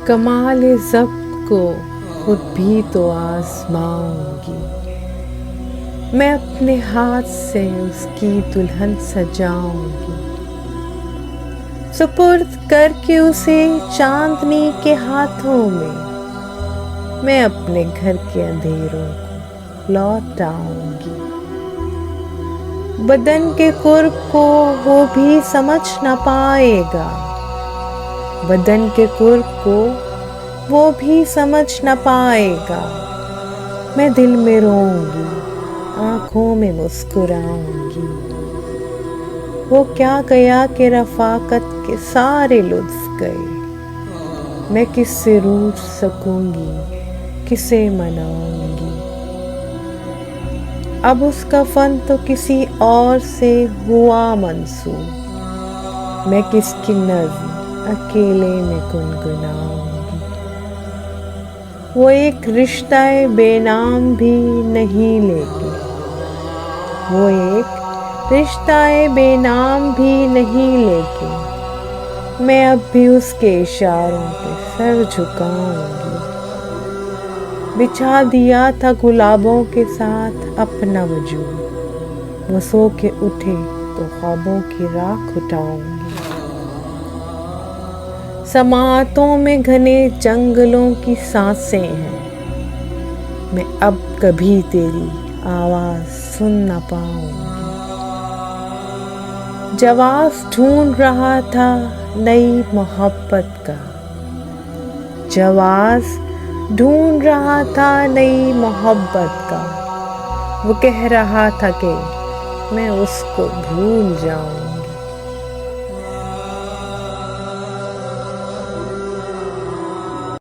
کمال ضبط کو خود بھی تو آزماؤں گی، میں اپنے ہاتھ سے اس کی دلہن سجاؤں گی، سپرد کر کے اسے چاندنی کے ہاتھوں میں اپنے گھر کے اندھیروں کو لوٹاؤں گی۔ بدن کے قرب کو وہ بھی سمجھ نہ پائے گا، بدن کے قرب کو وہ بھی سمجھ نہ پائے گا، میں دل میں روؤں گی، آنکھوں میں مسکراؤں گی۔ وہ کیا گیا کہ رفاقت کے سارے لطف گئے، میں کس سے روٹھ سکوں گی، کسے مناؤں گی۔ اب اس کا فن تو کسی اور سے ہوا منسوب، میں کس کی نظم اکیلے میں گنگناؤں گی۔ وہ ایک رشتہ بے نام بھی نہیں لیکن، وہ ایک رشتہ بے نام بھی نہیں لیکن، میں اب بھی اس کے اشاروں پہ سر جھکاؤں گی۔ بچھا دیا تھا گلابوں کے ساتھ اپنا وجود، وہ سو کے اٹھے تو خوابوں کی راکھ اٹھاؤں گی۔ سماعتوں میں گھنے جنگلوں کی سانسیں ہیں، میں اب کبھی تیری آواز سن نہ پاؤں گی۔ جواز ڈھونڈ رہا تھا نئی محبت کا، جواز ڈھونڈ رہا تھا نئی محبت کا، وہ کہہ رہا تھا کہ میں اس کو بھول جاؤں۔